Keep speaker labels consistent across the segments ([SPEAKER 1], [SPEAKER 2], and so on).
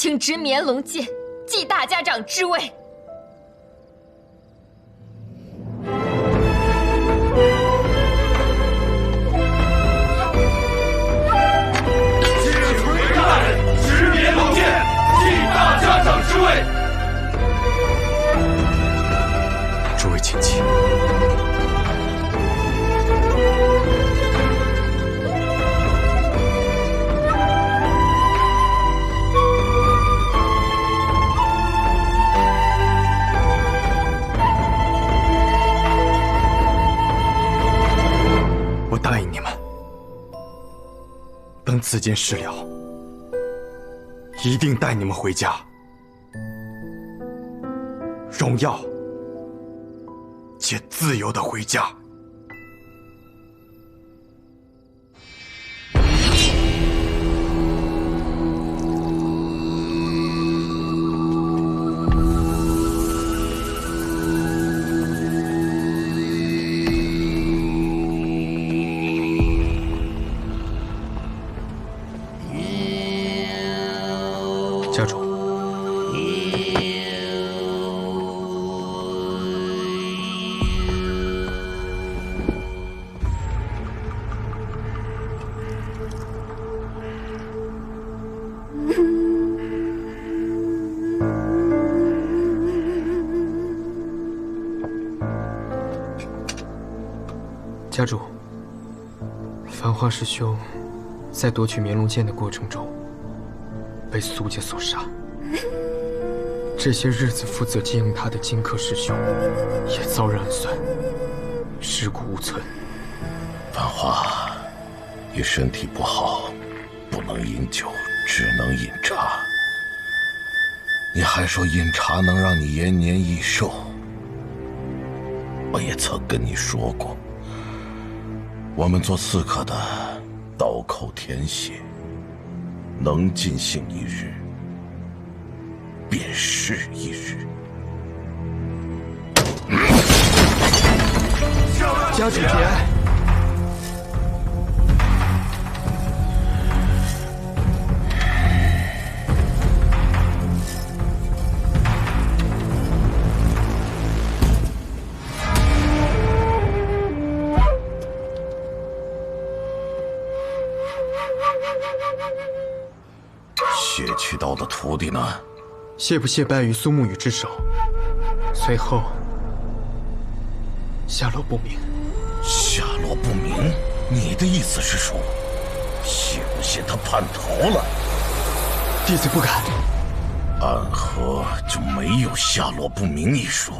[SPEAKER 1] 请执绵龙剑，继大家长之位。
[SPEAKER 2] 谢垂大人执绵龙剑，继大家长之位。
[SPEAKER 3] 诸位请起。我答应你们，等此件事了，一定带你们回家，荣耀且自由的回家。家主，家主，繁花师兄在夺取绵龙剑的过程中被苏家所杀。这些日子负责经营他的荆轲师兄也遭人暗算，尸骨无存。
[SPEAKER 4] 繁花，你身体不好，不能饮酒，只能饮茶。你还说饮茶能让你延年益寿，我也曾跟你说过，我们做刺客的刀口舔血，能尽兴一日，便是一日。
[SPEAKER 3] 家主节哀。
[SPEAKER 4] 血渠刀的徒弟呢？
[SPEAKER 3] 谢不谢败于苏沐雨之手，随后下落不明。
[SPEAKER 4] 下落不明？你的意思是说，谢不谢他叛逃了？
[SPEAKER 3] 弟子不敢。
[SPEAKER 4] 安和就没有下落不明一说。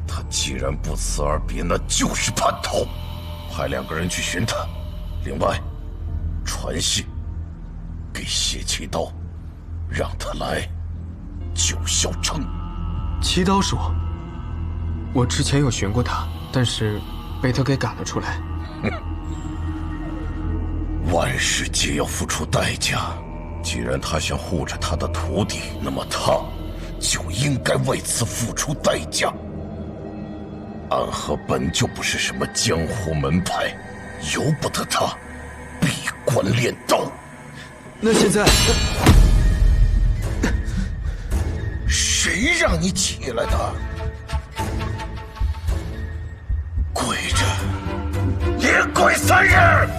[SPEAKER 4] 他既然不辞而别，那就是叛逃。派2个人去寻他，另外传信给谢奇刀，让他来救萧城。
[SPEAKER 3] 奇刀说，我之前有寻过他，但是被他给赶了出来。
[SPEAKER 4] 万事皆要付出代价。既然他想护着他的徒弟，那么他就应该为此付出代价。安和本就不是什么江湖门派，由不得他闭关练刀。
[SPEAKER 3] 那现在，
[SPEAKER 4] 谁让你起来的？跪着，连跪3日！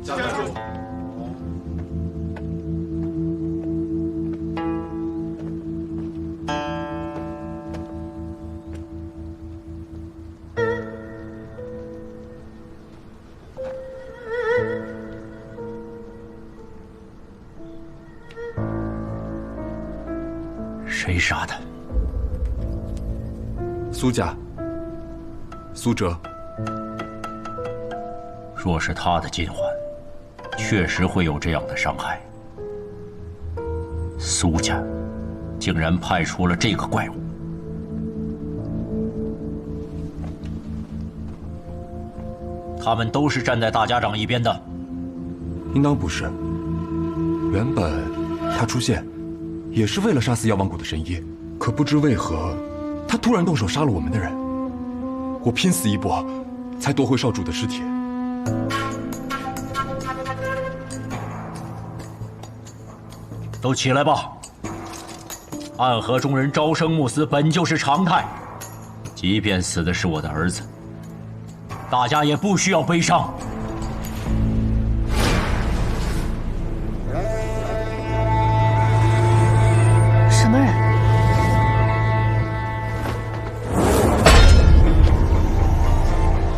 [SPEAKER 2] 家主，
[SPEAKER 5] 谁杀的？
[SPEAKER 6] 苏家，苏哲。
[SPEAKER 5] 若是他的金环，确实会有这样的伤害。苏家竟然派出了这个怪物，他们都是站在大家长一边的。
[SPEAKER 6] 应当不是。原本他出现也是为了杀死药王谷的神医，可不知为何，他突然动手杀了我们的人。我拼死一搏，才夺回少主的尸体。
[SPEAKER 5] 都起来吧！暗河中人朝生暮死本就是常态，即便死的是我的儿子，大家也不需要悲伤。
[SPEAKER 1] 什么人？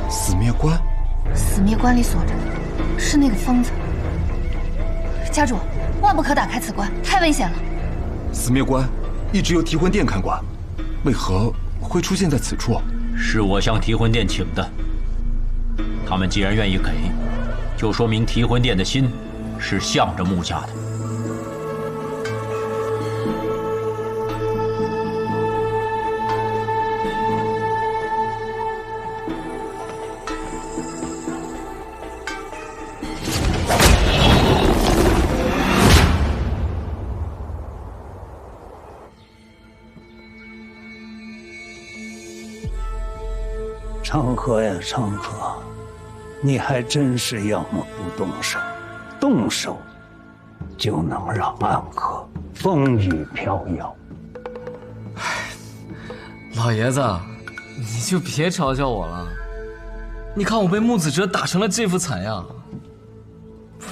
[SPEAKER 6] 死灭关，
[SPEAKER 1] 死灭关里锁着的是那个疯子。家主，万不可打开此关，太危险了。
[SPEAKER 6] 死灭关一直由提魂殿看管，为何会出现在此处？
[SPEAKER 5] 是我向提魂殿请的，他们既然愿意给，就说明提魂殿的心是向着穆家的。
[SPEAKER 7] 长河呀，长河，你还真是要么不动手，动手就能让暗河风雨飘摇。
[SPEAKER 2] 老爷子，你就别嘲笑我了。你看我被穆子哲打成了这副惨样，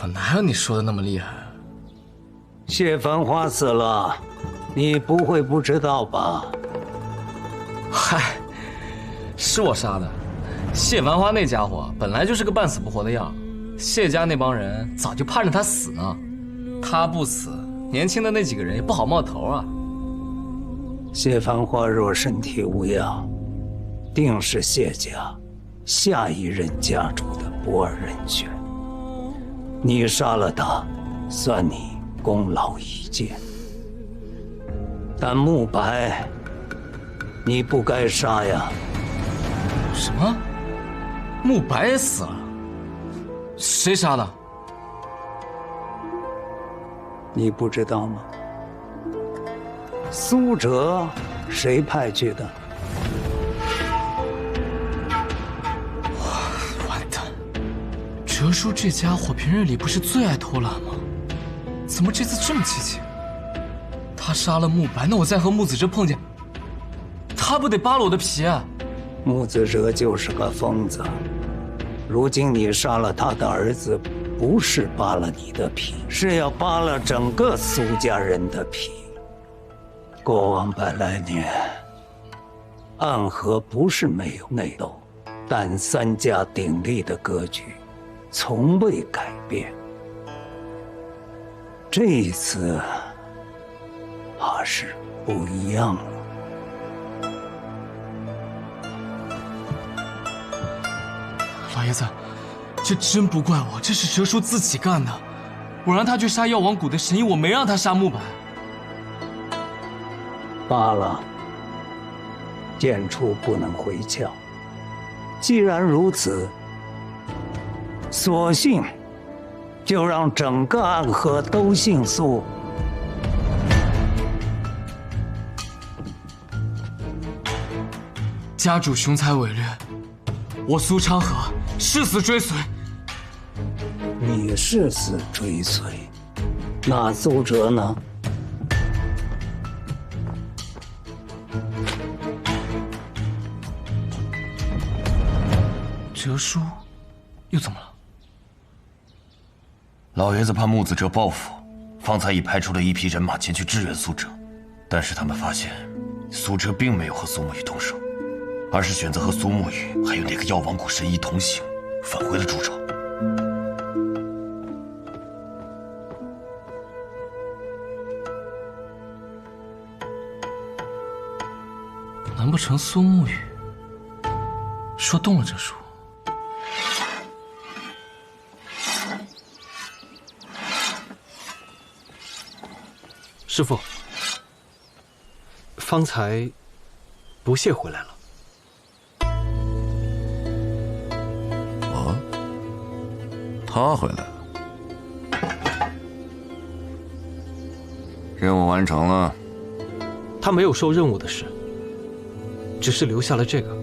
[SPEAKER 2] 我哪有你说的那么厉害？
[SPEAKER 7] 谢繁花死了，你不会不知道吧？
[SPEAKER 2] 嗨，是我杀的。谢繁花那家伙本来就是个半死不活的样，谢家那帮人早就盼着他死呢。他不死，年轻的那几个人也不好冒头啊。
[SPEAKER 7] 谢繁花若身体无恙，定是谢家下一任家主的不二人选。你杀了他，算你功劳一件。但慕白，你不该杀呀。
[SPEAKER 2] 什么？慕白也死了？谁杀的？
[SPEAKER 7] 你不知道吗？苏哲谁派去的？
[SPEAKER 2] 完蛋！哲叔这家伙平日里不是最爱偷懒吗？怎么这次这么积极？他杀了慕白，那我再和穆子哲碰见，他不得扒了我的皮啊？
[SPEAKER 7] 穆子哲就是个疯子，如今你杀了他的儿子，不是扒了你的皮，是要扒了整个苏家人的皮。过往100来年，暗河不是没有内斗，但3家鼎立的格局从未改变。这一次，怕是不一样了。
[SPEAKER 2] 老爷子，这真不怪我，这是哲叔自己干的。我让他去杀药王谷的神医，我没让他杀慕白。
[SPEAKER 7] 罢了，剑出不能回鞘。既然如此，索性就让整个暗河都姓苏。
[SPEAKER 2] 家主雄才伟略，我苏昌河誓死追随。
[SPEAKER 7] 你誓死追随，那苏哲呢？
[SPEAKER 2] 哲叔又怎么了？
[SPEAKER 4] 老爷子怕穆子哲报复，方才已派出了一批人马前去支援苏哲，但是他们发现苏哲并没有和苏沐雨动手，而是选择和苏沐雨还有那个药王谷神医同行，返回了株洲。
[SPEAKER 2] 难不成苏沐雨说动了哲叔？
[SPEAKER 8] 师父，方才不谢回来了。
[SPEAKER 4] 哦，他回来了。任务完成了。
[SPEAKER 8] 他没有说任务的事，只是留下了这个。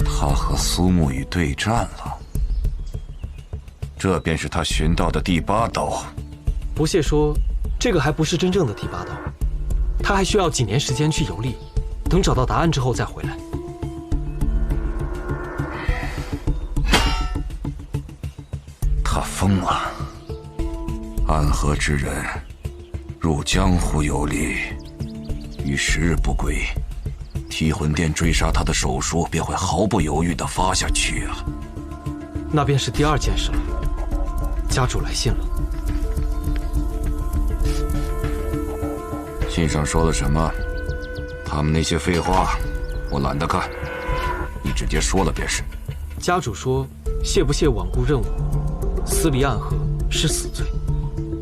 [SPEAKER 4] 他和苏沐雨对战了，这便是他寻到的第8刀。
[SPEAKER 8] 不屑说，这个还不是真正的第8刀，他还需要几年时间去游历，等找到答案之后再回来。
[SPEAKER 4] 他疯了！暗河之人入江湖游历，逾10日不归，替魂殿追杀他的手术便会毫不犹豫地发下去啊！
[SPEAKER 8] 那便是第2件事了。家主来信了。
[SPEAKER 4] 信上说了什么？他们那些废话，我懒得看，你直接说了便是。
[SPEAKER 8] 家主说，谢不谢罔顾任务，私离暗河是死罪，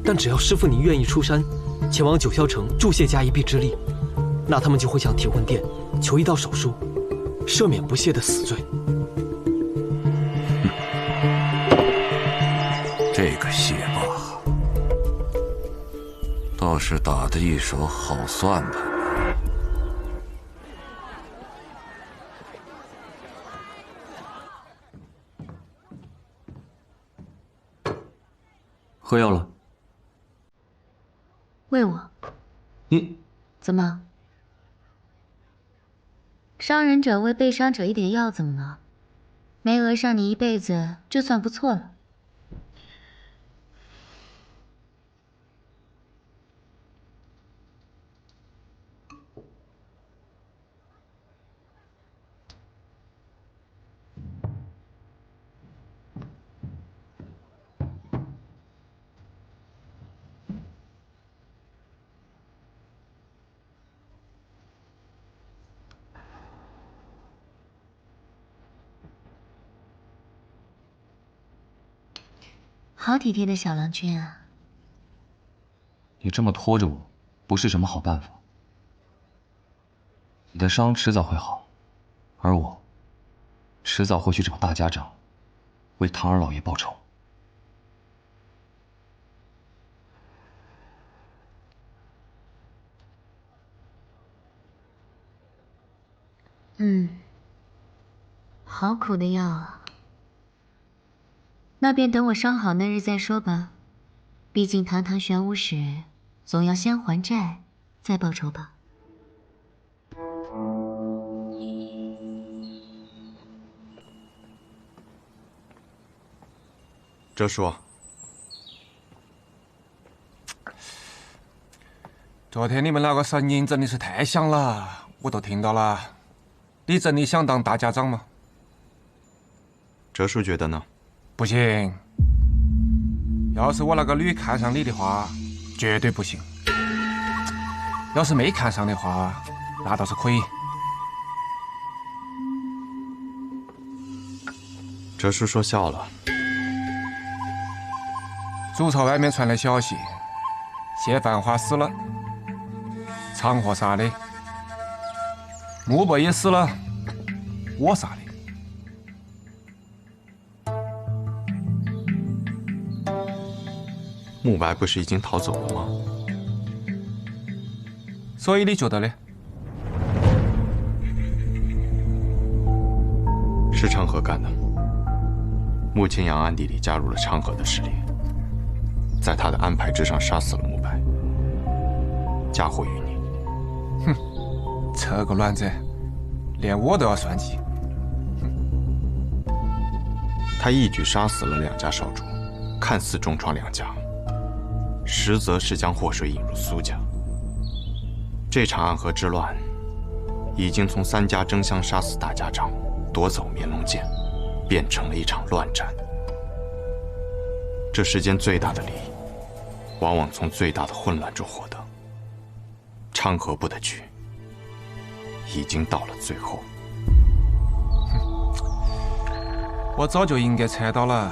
[SPEAKER 8] 但只要师父你愿意出山，前往九霄城助谢家一臂之力，那他们就会向提魂殿求一道手书，赦免不谢的死罪。
[SPEAKER 4] 这个谢霸倒是打得一手好算盘。
[SPEAKER 9] 喝药了？
[SPEAKER 1] 喂我？怎么？伤人者喂被伤者一点药怎么了？没讹上你一辈子就算不错了。好体贴的小郎君啊！
[SPEAKER 9] 你这么拖着我，不是什么好办法。你的伤迟早会好，而我，迟早会去找大家长，为唐二老爷报仇。
[SPEAKER 1] 好苦的药啊！那便等我伤好那日再说吧。毕竟堂堂玄武使，总要先还债，再报仇吧。
[SPEAKER 6] 哲叔，
[SPEAKER 10] 昨天你们那个声音真的是太响了，我都听到了。你真的想当大家长吗？
[SPEAKER 6] 哲叔觉得呢？
[SPEAKER 10] 不行。要是我那个女看上你的话，绝对不行。要是没看上的话，那倒是可以。
[SPEAKER 6] 哲叔说笑了。
[SPEAKER 10] 主朝外面传来消息，谢繁华死了，长河杀的，穆伯也死了，我杀的。
[SPEAKER 6] 慕白不是已经逃走了吗？
[SPEAKER 10] 所以你觉得呢？
[SPEAKER 6] 是长河干的。穆青阳暗地里加入了长河的势力，在他的安排之上杀死了慕白，嫁祸于你。
[SPEAKER 10] 哼，这个卵子，连我都要算计。
[SPEAKER 6] 他一举杀死了2家少主，看似重创2家，实则是将祸水引入苏家。这场暗河之乱，已经从3家争相杀死大家长，夺走绵龙剑，变成了一场乱战。这世间最大的利益，往往从最大的混乱中获得。长河部的局，已经到了最后。
[SPEAKER 10] 我早就应该猜到了，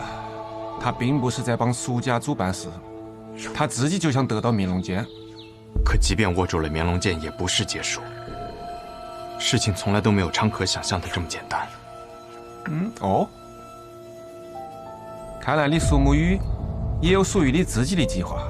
[SPEAKER 10] 他并不是在帮苏家主办事，他自己就想得到绵龙剑。
[SPEAKER 6] 可即便握住了绵龙剑，也不是结束。事情从来都没有昌可想象的这么简单。
[SPEAKER 10] 哦，看来你苏沐雨也有属于你自己的计划。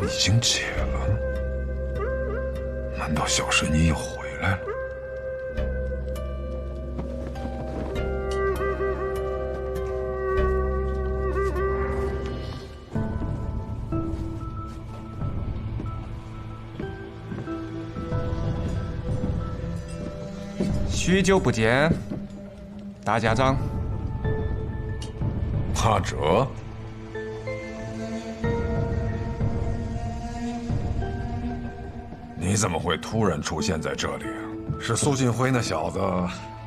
[SPEAKER 4] 已经解了，难道小神医又回来了？
[SPEAKER 10] 许久不见，大家长。
[SPEAKER 4] 阿哲。你怎么会突然出现在这里啊？是苏锦辉那小子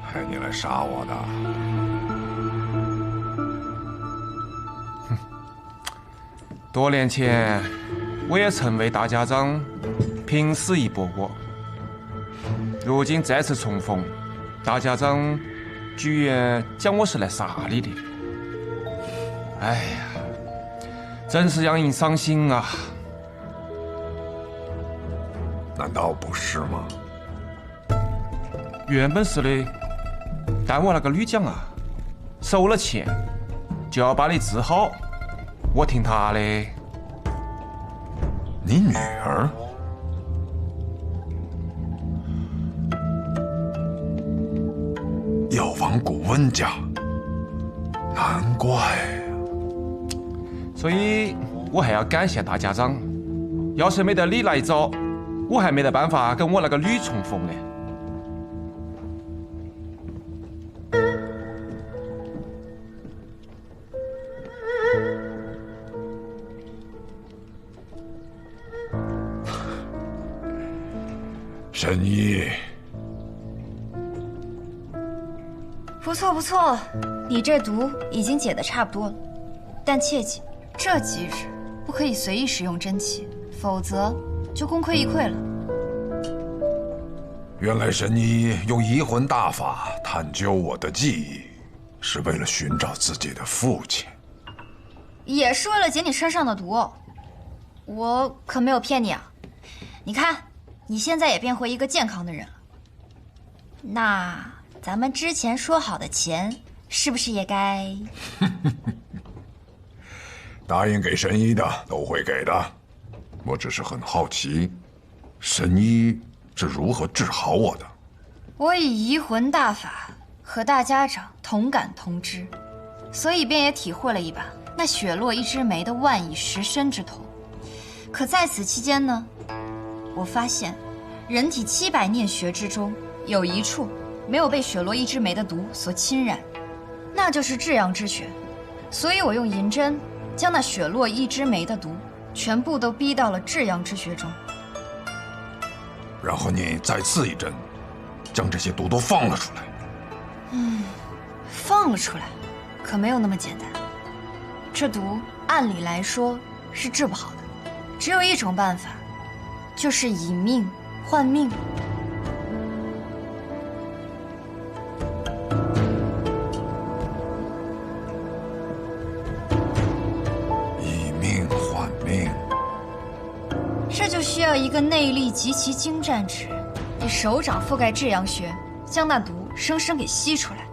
[SPEAKER 4] 派你来杀我的？
[SPEAKER 10] 哼，多年前我也曾为大家长拼死一搏过，如今再次重逢，大家长居然讲我是来杀你的。哎呀，真是让人伤心啊！
[SPEAKER 4] 难道不是吗？
[SPEAKER 10] 原本是的，但我那个女将啊，收了钱就要把你治好，我听她的。
[SPEAKER 4] 你女儿？药王谷温家，难怪。
[SPEAKER 10] 所以我还要感谢大家长，要是没得你来找，我还没得办法跟我那个女重逢呢。
[SPEAKER 4] 神医，
[SPEAKER 11] 不错不错，你这毒已经解得差不多了，但切记，这几日不可以随意使用真气，否则就功亏一篑了。
[SPEAKER 4] 原来神医用移魂大法探究我的记忆，是为了寻找自己的父亲，
[SPEAKER 11] 也是为了解你身上的毒哦。我可没有骗你啊！你看，你现在也变回一个健康的人了。那咱们之前说好的钱，是不是也该？
[SPEAKER 4] 答应给神医的都会给的。我只是很好奇，神医是如何治好我的？
[SPEAKER 11] 我以移魂大法和大家长同感同知，所以便也体会了一把那雪落一枝梅的万蚁蚀身之痛。可在此期间呢，我发现人体700念穴之中有一处没有被雪落一枝梅的毒所侵染，那就是至阳之穴。所以我用银针将那雪落一枝梅的毒全部都逼到了至阳之穴中。
[SPEAKER 4] 然后你再刺一针，将这些毒都放了出来。
[SPEAKER 11] 放了出来，可没有那么简单。这毒按理来说是治不好的，只有一种办法，就是以命换命。
[SPEAKER 4] 以命换命，
[SPEAKER 11] 这就需要一个内力极其精湛之人，以手掌覆盖至阳穴，将那毒生生给吸出来，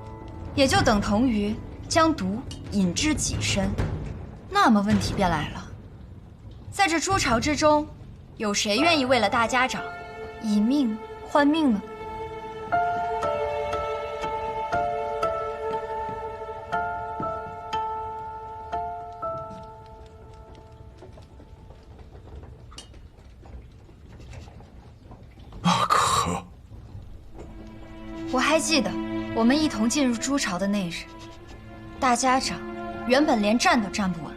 [SPEAKER 11] 也就等同于将毒引至己身。那么问题便来了，在这诸朝之中，有谁愿意为了大家长以命换命呢？
[SPEAKER 4] 阿珂，
[SPEAKER 11] 我还记得我们一同进入诸朝的那日，大家长原本连站都站不稳，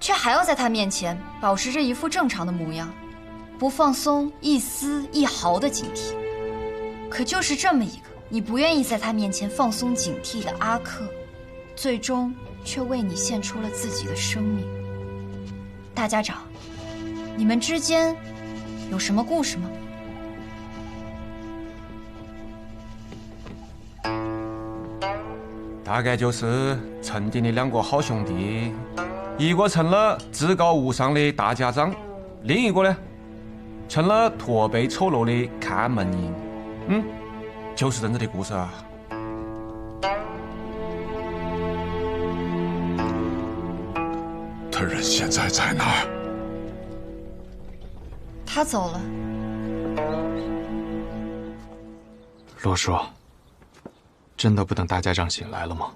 [SPEAKER 11] 却还要在他面前保持着一副正常的模样，不放松一丝一毫的警惕。可就是这么一个你不愿意在他面前放松警惕的阿克，最终却为你献出了自己的生命。大家长，你们之间有什么故事吗？
[SPEAKER 10] 大概就是曾经的两个好兄弟，一个成了至高无上的大家长，另一个呢，成了驼背丑陋的看门人。就是这样子的故事啊。
[SPEAKER 4] 他人现在在哪儿？
[SPEAKER 11] 他走了。
[SPEAKER 6] 罗叔，真的不等大家长醒来了吗？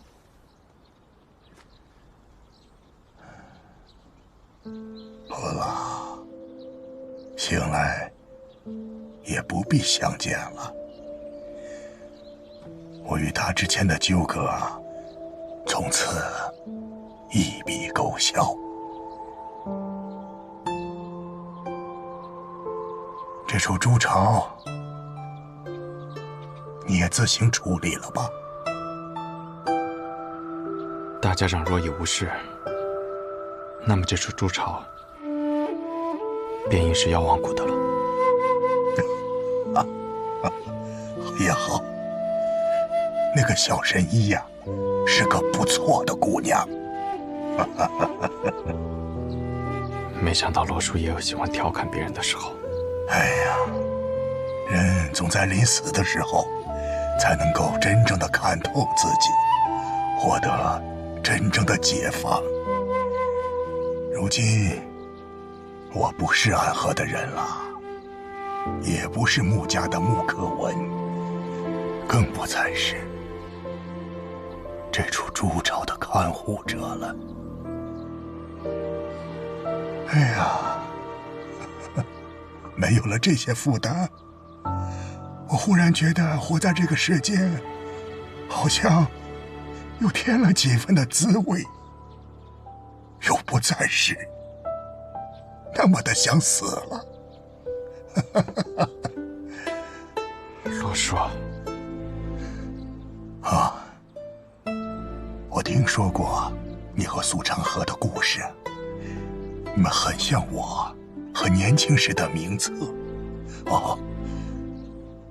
[SPEAKER 4] 不了，醒来也不必相见了。我与他之间的纠葛，从此一笔勾销。这处朱巢，你也自行处理了吧。
[SPEAKER 6] 大家长若已无事，那么这处朱巢便应是妖王谷的了。
[SPEAKER 4] 也好，那个小神医呀，是个不错的姑娘。
[SPEAKER 6] 没想到罗叔也有喜欢调侃别人的时候。
[SPEAKER 4] 哎呀，人总在临死的时候，才能够真正的看透自己，获得真正的解放。如今，我不是暗河的人了，也不是穆家的穆可文，更不再是这处朱巢的看护者了。哎呀，没有了这些负担，我忽然觉得活在这个世间，好像又添了几分的滋味，又不再是那么的想死了。
[SPEAKER 6] 罗叔，
[SPEAKER 4] 啊，我听说过你和苏长河的故事，你们很像我和年轻时的名册。哦，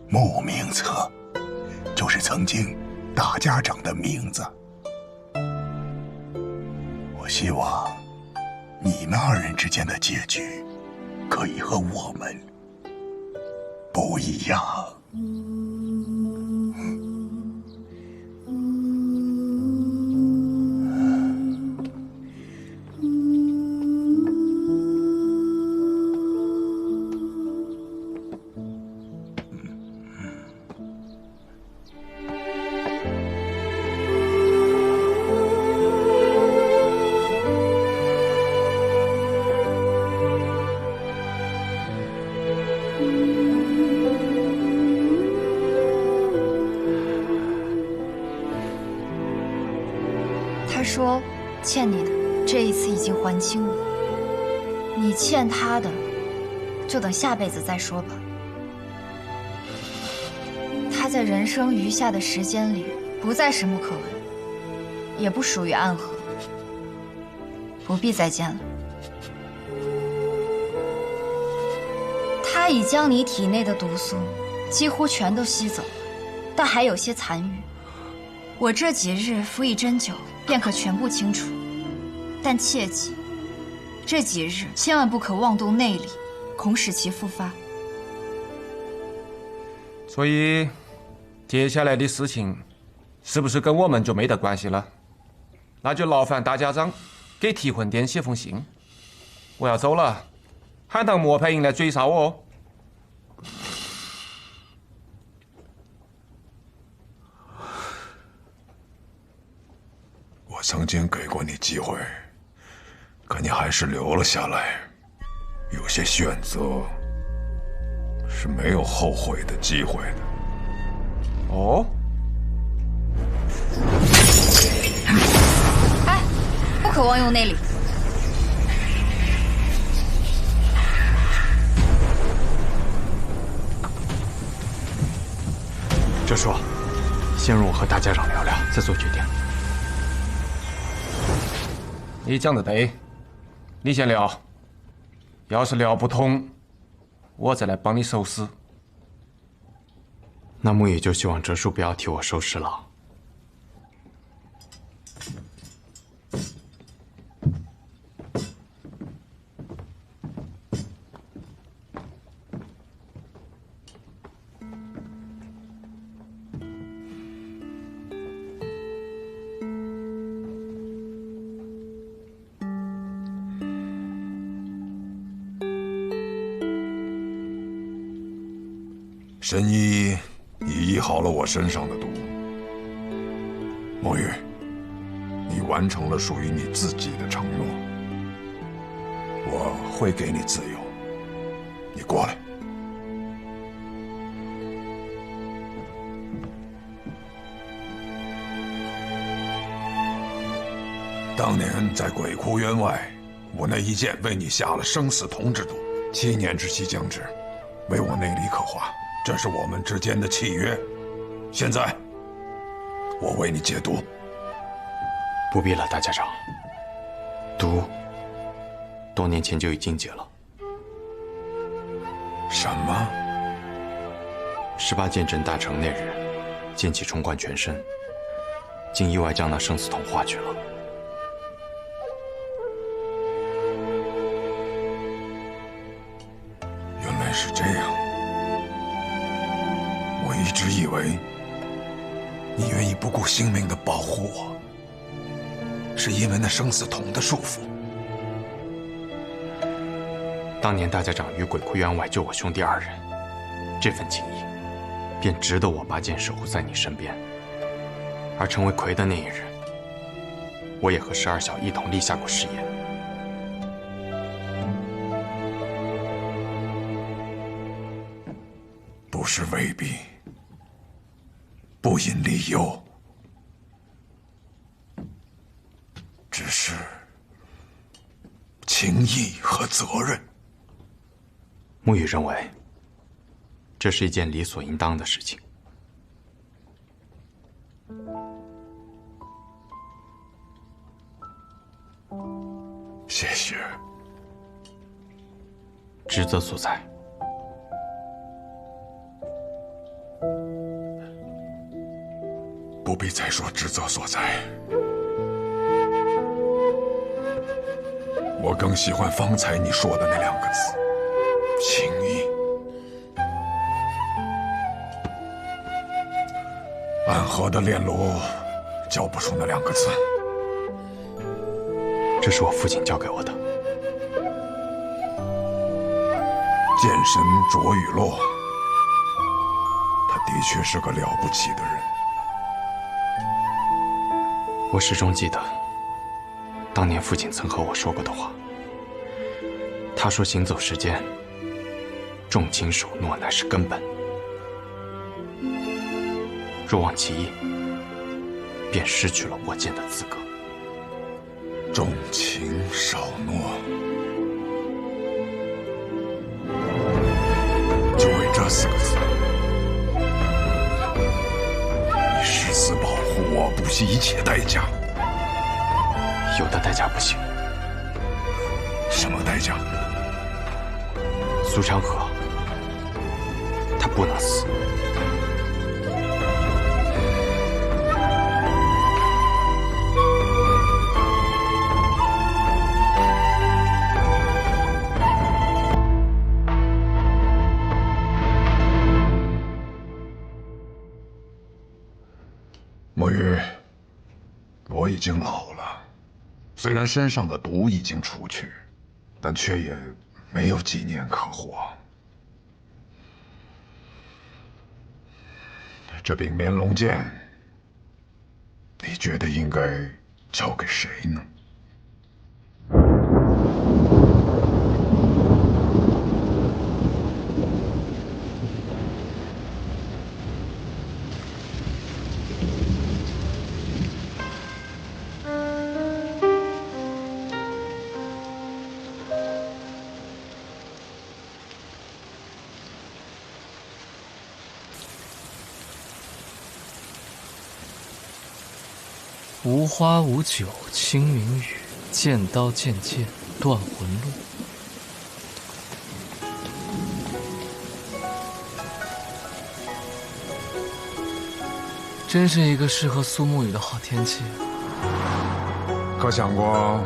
[SPEAKER 4] 穆名册，就是曾经大家长的名字。我希望你们二人之间的结局，可以和我们不一样。
[SPEAKER 11] 他说欠你的这一次已经还清了，你欠他的就等下辈子再说吧。他在人生余下的时间里不再是穆可文，也不属于暗河，不必再见了。他已将你体内的毒素几乎全都吸走了，但还有些残余。我这几日服以针灸，便可全部清除。但切记，这几日千万不可妄动内力，恐使其复发。
[SPEAKER 10] 所以，接下来的事情，是不是跟我们就没得关系了？那就劳烦大家长给提魂殿写封信。我要走了，喊趟莫佩英来追杀我哦。
[SPEAKER 4] 我曾经给过你机会，可你还是留了下来。有些选择是没有后悔的机会的。
[SPEAKER 10] 哦？
[SPEAKER 11] 哎，不可妄用内力。
[SPEAKER 6] 这说，先容我和大家长聊聊，再做决定。
[SPEAKER 10] 你讲的对，你先聊。要是聊不通，我再来帮你收尸。
[SPEAKER 6] 那木雨就希望哲叔不要替我收尸了。
[SPEAKER 4] 神医已医好了我身上的毒。墨玉，你完成了属于你自己的承诺，我会给你自由。你过来。当年在鬼窟渊外，我那一剑为你下了生死同之毒，7年之期将至，为我内力刻画。这是我们之间的契约，现在我为你解毒。
[SPEAKER 6] 不必了，大家长。毒多年前就已经解了。
[SPEAKER 4] 什么
[SPEAKER 6] ？18剑阵大成那日，剑气冲贯全身，竟意外将那生死瞳化去了。
[SPEAKER 4] 原来是这样。我一直以为你愿意不顾性命的保护我，是因为那生死瞳的束缚。
[SPEAKER 6] 当年大家长于鬼窟渊外救我兄弟2人，这份情谊，便值得我拔剑守护在你身边。而成为魁的那一日，我也和12小一同立下过誓言。
[SPEAKER 4] 不是威逼，不引利诱，只是情义和责任。
[SPEAKER 6] 木雨认为，这是一件理所应当的事情。
[SPEAKER 4] 谢谢。
[SPEAKER 6] 职责所在。
[SPEAKER 4] 不必再说职责所在，我更喜欢方才你说的那2个字：情义。暗河的炼炉交不出那2个字。
[SPEAKER 6] 这是我父亲教给我的。
[SPEAKER 4] 剑神卓雨洛，他的确是个了不起的人。
[SPEAKER 6] 我始终记得，当年父亲曾和我说过的话。他说：“行走世间，重情守诺乃是根本。若忘其意，便失去了握剑的资格。”
[SPEAKER 4] 重情守诺，就为这4个字，你誓死保护我，不惜一切代价。
[SPEAKER 6] 有的代价不行。
[SPEAKER 4] 什么代价？
[SPEAKER 6] 苏昌河，他不能死。
[SPEAKER 4] 墨玉，我已经老了，虽然身上的毒已经除去，但却也没有几年可活。这柄绵龙剑，你觉得应该交给谁呢？
[SPEAKER 2] 无花无酒清明雨，剑刀剑剑断魂路。真是一个适合苏沐雨的好天气。
[SPEAKER 10] 可想过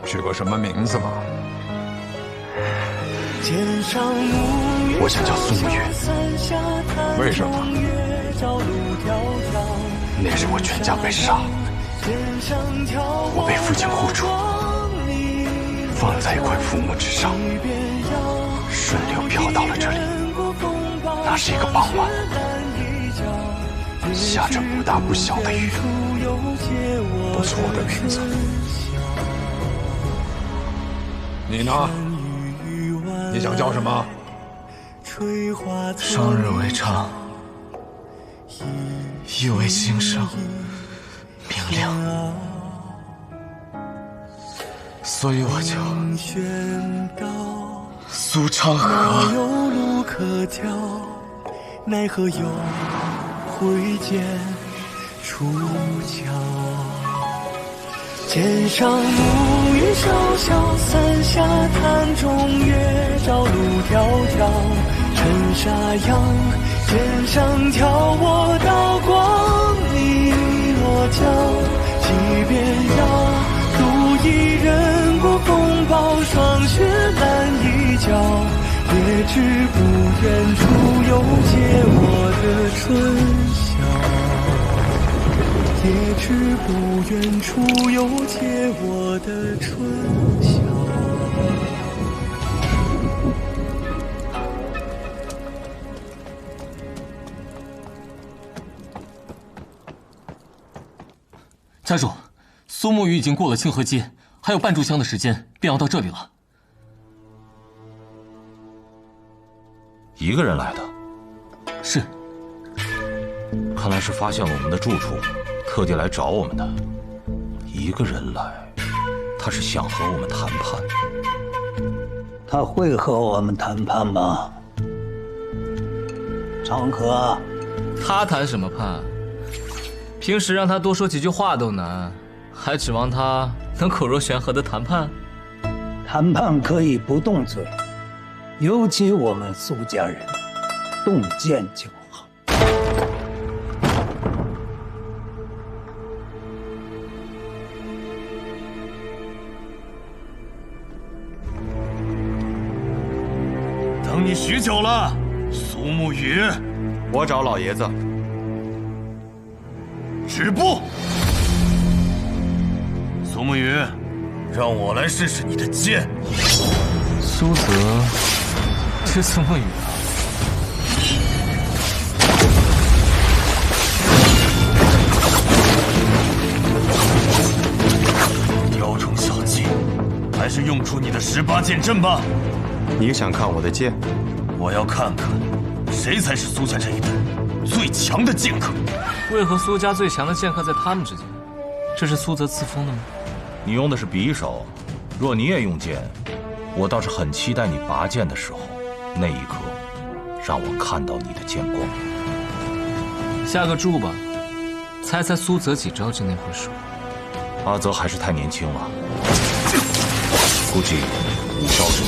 [SPEAKER 10] 取个什么名字吗？
[SPEAKER 6] 我想叫苏沐雨。
[SPEAKER 10] 为什么？
[SPEAKER 6] 那日我全家被杀，我被父亲护住，放在一块浮木之上，顺流飘到了这里。那是一个傍晚，下着不大不小的雨。
[SPEAKER 10] 不错的名字。你呢？你想叫什么？
[SPEAKER 2] 双日为昌，意为兴盛，明亮，所以我就苏昌河。
[SPEAKER 12] 有路可条，奈何有挥剑出鞘。剑上暮云潇潇，伞下潭中月，朝露迢迢。尘沙扬，剑上挑我刀光里落脚。即便要渡一人过风暴，霜雪难一角，也知不远处有借我的春晓。也知不远处有借我的春晓。
[SPEAKER 8] 家主，苏沐雨已经过了清河街，还有半炷香的时间，便要到这里了。
[SPEAKER 4] 一个人来的？
[SPEAKER 8] 是。
[SPEAKER 4] 看来是发现了我们的住处，特地来找我们的。一个人来，他是想和我们谈判。
[SPEAKER 7] 他会和我们谈判吗？长河，
[SPEAKER 2] 他谈什么判？平时让他多说几句话都难，还指望他能口若悬河的谈判？
[SPEAKER 7] 谈判可以不动嘴，尤其我们苏家人，动剑就好。
[SPEAKER 12] 等你许久了，苏沐雨。
[SPEAKER 6] 我找老爷子。
[SPEAKER 12] 止步！苏沐雨，让我来试试你的剑。
[SPEAKER 2] 苏泽是苏沐雨啊。
[SPEAKER 12] 雕虫小技，还是用出你的18剑阵吧。
[SPEAKER 6] 你想看我的剑？
[SPEAKER 12] 我要看看，谁才是苏家这一代最强的剑客。
[SPEAKER 2] 为何苏家最强的剑客在他们之间？这是苏泽赐封的吗？
[SPEAKER 4] 你用的是匕首，若你也用剑，我倒是很期待你拔剑的时候，那一刻，让我看到你的剑光。
[SPEAKER 2] 下个注吧，猜猜苏泽几招之内会输？
[SPEAKER 4] 阿泽还是太年轻了，估计5招之内。